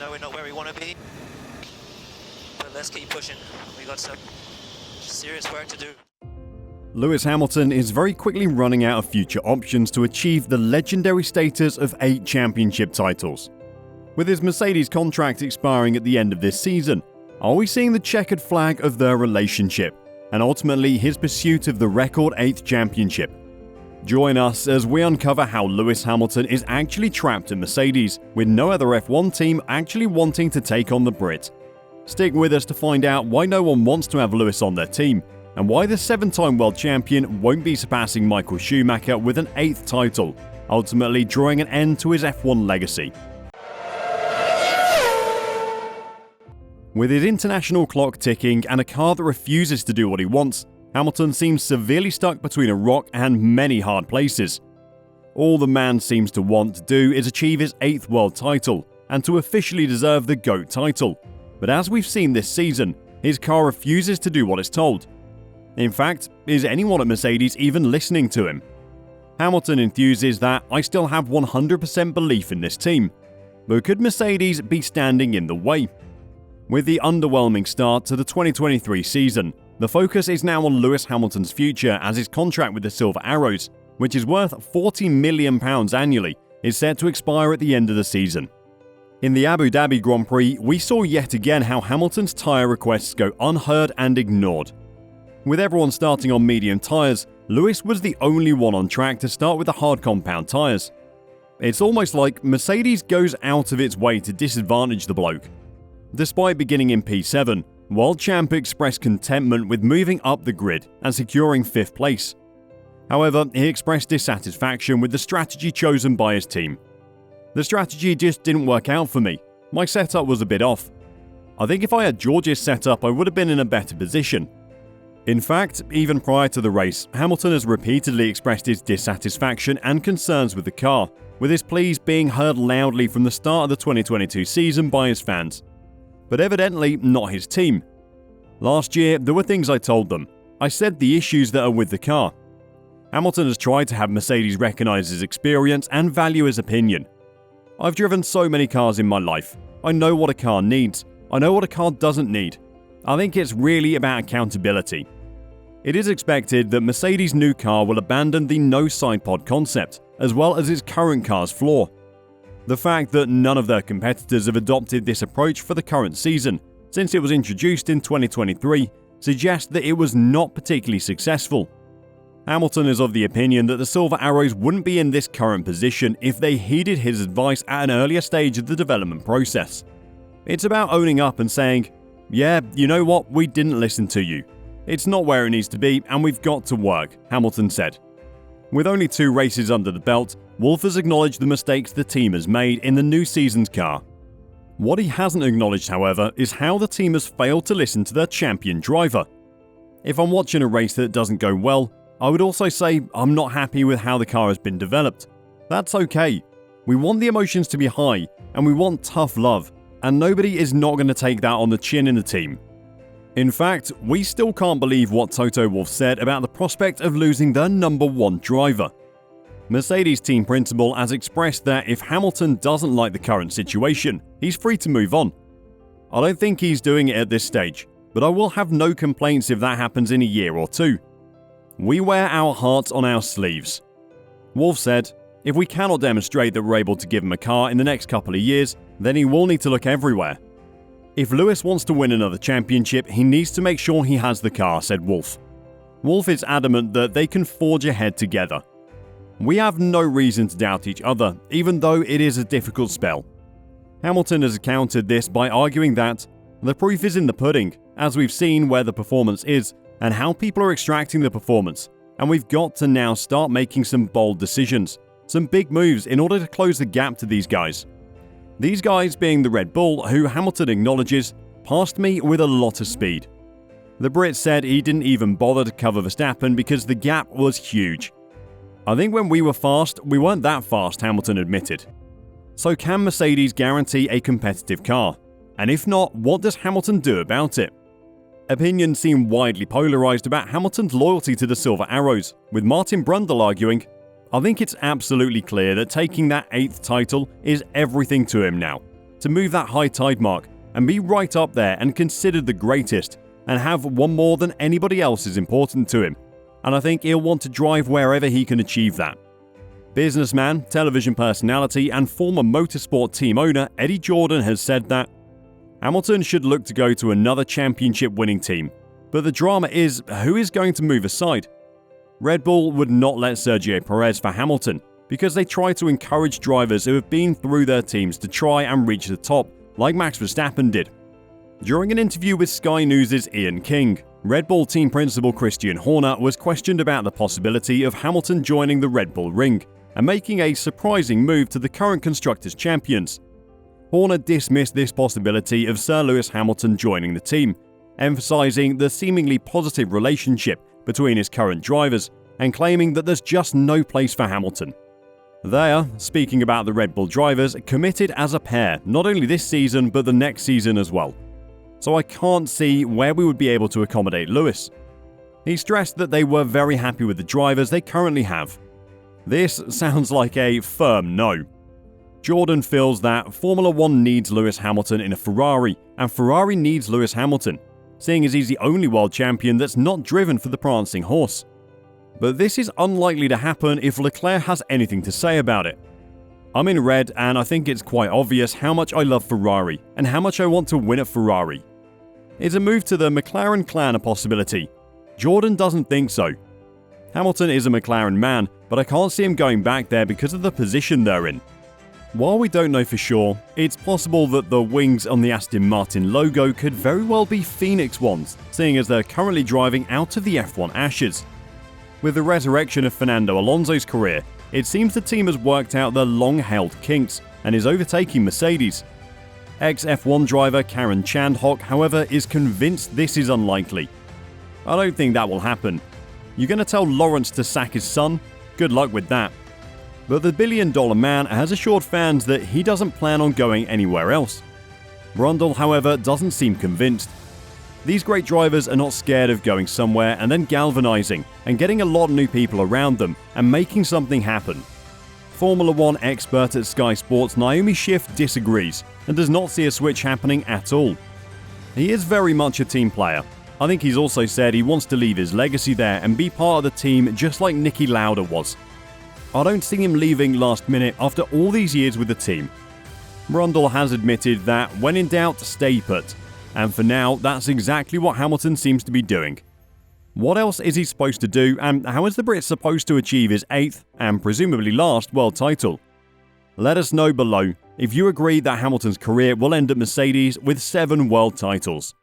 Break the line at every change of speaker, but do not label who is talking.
know we're not where we want to be, but let's keep pushing. We got some serious work to do.
Lewis Hamilton is very quickly running out of future options to achieve the legendary status of 8 championship titles. With his Mercedes contract expiring at the end of this season, are we seeing the checkered flag of their relationship, and ultimately his pursuit of the record 8th championship? Join us as we uncover how Lewis Hamilton is actually trapped in Mercedes, with no other F1 team actually wanting to take on the Brit. Stick with us to find out why no one wants to have Lewis on their team, and why the 7-time world champion won't be surpassing Michael Schumacher with an 8th title, ultimately drawing an end to his F1 legacy. With his international clock ticking and a car that refuses to do what he wants, Hamilton seems severely stuck between a rock and many hard places. All the man seems to want to do is achieve his 8th world title, and to officially deserve the GOAT title. But as we've seen this season, his car refuses to do what it's told. In fact, is anyone at Mercedes even listening to him? Hamilton enthuses that I still have 100% belief in this team. But could Mercedes be standing in the way? With the underwhelming start to the 2023 season, the focus is now on Lewis Hamilton's future, as his contract with the Silver Arrows, which is worth £40 million annually, is set to expire at the end of the season. In the Abu Dhabi Grand Prix, we saw yet again how Hamilton's tyre requests go unheard and ignored. With everyone starting on medium tyres, Lewis was the only one on track to start with the hard compound tyres. It's almost like Mercedes goes out of its way to disadvantage the bloke. Despite beginning in P7, World Champ expressed contentment with moving up the grid and securing 5th place. However, he expressed dissatisfaction with the strategy chosen by his team. The strategy just didn't work out for me. My setup was a bit off. I think if I had George's setup, I would have been in a better position. In fact, even prior to the race, Hamilton has repeatedly expressed his dissatisfaction and concerns with the car, with his pleas being heard loudly from the start of the 2022 season by his fans. But evidently not his team. Last year, there were things I told them. I said the issues that are with the car. Hamilton has tried to have Mercedes recognise his experience and value his opinion. I've driven so many cars in my life. I know what a car needs. I know what a car doesn't need. I think it's really about accountability. It is expected that Mercedes' new car will abandon the no side pod concept, as well as its current car's flaw. The fact that none of their competitors have adopted this approach for the current season, since it was introduced in 2023, suggests that it was not particularly successful. Hamilton is of the opinion that the Silver Arrows wouldn't be in this current position if they heeded his advice at an earlier stage of the development process. It's about owning up and saying, yeah, you know what, we didn't listen to you. It's not where it needs to be and we've got to work, Hamilton said. With only 2 races under the belt, Wolff has acknowledged the mistakes the team has made in the new season's car. What he hasn't acknowledged, however, is how the team has failed to listen to their champion driver. If I'm watching a race that doesn't go well, I would also say I'm not happy with how the car has been developed. That's okay. We want the emotions to be high, and we want tough love, and nobody is not going to take that on the chin in the team. In fact, we still can't believe what Toto Wolff said about the prospect of losing their number 1 driver. Mercedes team principal has expressed that if Hamilton doesn't like the current situation, he's free to move on. I don't think he's doing it at this stage, but I will have no complaints if that happens in a year or 2. We wear our hearts on our sleeves. Wolff said, if we cannot demonstrate that we're able to give him a car in the next couple of years, then he will need to look everywhere. If Lewis wants to win another championship, he needs to make sure he has the car, said Wolff. Wolff is adamant that they can forge ahead together. We have no reason to doubt each other, even though it is a difficult spell. Hamilton has countered this by arguing that the proof is in the pudding, as we've seen where the performance is and how people are extracting the performance, and we've got to now start making some bold decisions, some big moves in order to close the gap to these guys. These guys being the Red Bull, who Hamilton acknowledges, passed me with a lot of speed. The Brit said he didn't even bother to cover Verstappen because the gap was huge. I think when we were fast, we weren't that fast, Hamilton admitted. So can Mercedes guarantee a competitive car? And if not, what does Hamilton do about it? Opinions seem widely polarised about Hamilton's loyalty to the Silver Arrows, with Martin Brundle arguing, I think it's absolutely clear that taking that 8th title is everything to him now. to move that high tide mark and be right up there and considered the greatest, and have one more than anybody else is important to him, and I think he'll want to drive wherever he can achieve that. Businessman, television personality, and former motorsport team owner Eddie Jordan has said that Hamilton should look to go to another championship-winning team, but the drama is who is going to move aside. Red Bull would not let Sergio Perez for Hamilton because they try to encourage drivers who have been through their teams to try and reach the top, like Max Verstappen did. During an interview with Sky News' Ian King, Red Bull team principal Christian Horner was questioned about the possibility of Hamilton joining the Red Bull ring and making a surprising move to the current Constructors' Champions. Horner dismissed this possibility of Sir Lewis Hamilton joining the team, emphasizing the seemingly positive relationship between his current drivers and claiming that there's just no place for Hamilton. They are, speaking about the Red Bull drivers, committed as a pair not only this season but the next season as well. So I can't see where we would be able to accommodate Lewis. He stressed that they were very happy with the drivers they currently have. This sounds like a firm no. Jordan feels that Formula One needs Lewis Hamilton in a Ferrari, and Ferrari needs Lewis Hamilton, seeing as he's the only world champion that's not driven for the prancing horse. But this is unlikely to happen if Leclerc has anything to say about it. I'm in red, and I think it's quite obvious how much I love Ferrari and how much I want to win at Ferrari. Is a move to the McLaren clan a possibility? Jordan doesn't think so. Hamilton is a McLaren man, but I can't see him going back there because of the position they're in. While we don't know for sure, it's possible that the wings on the Aston Martin logo could very well be Phoenix ones, seeing as they're currently driving out of the F1 ashes. With the resurrection of Fernando Alonso's career, it seems the team has worked out the long-held kinks and is overtaking Mercedes. Ex-F1 driver Karen Chandhok, however, is convinced this is unlikely. I don't think that will happen. You're going to tell Lawrence to sack his son? Good luck with that. But the billion-dollar man has assured fans that he doesn't plan on going anywhere else. Brundle, however, doesn't seem convinced. These great drivers are not scared of going somewhere and then galvanizing and getting a lot of new people around them and making something happen. Formula One expert at Sky Sports Naomi Schiff disagrees and does not see a switch happening at all. He is very much a team player. I think he's also said he wants to leave his legacy there and be part of the team just like Niki Lauda was. I don't see him leaving last minute after all these years with the team. Brundle has admitted that when in doubt, stay put. And for now, that's exactly what Hamilton seems to be doing. What else is he supposed to do, and how is the Brit supposed to achieve his 8th, and presumably last, world title? Let us know below if you agree that Hamilton's career will end at Mercedes with 7 world titles.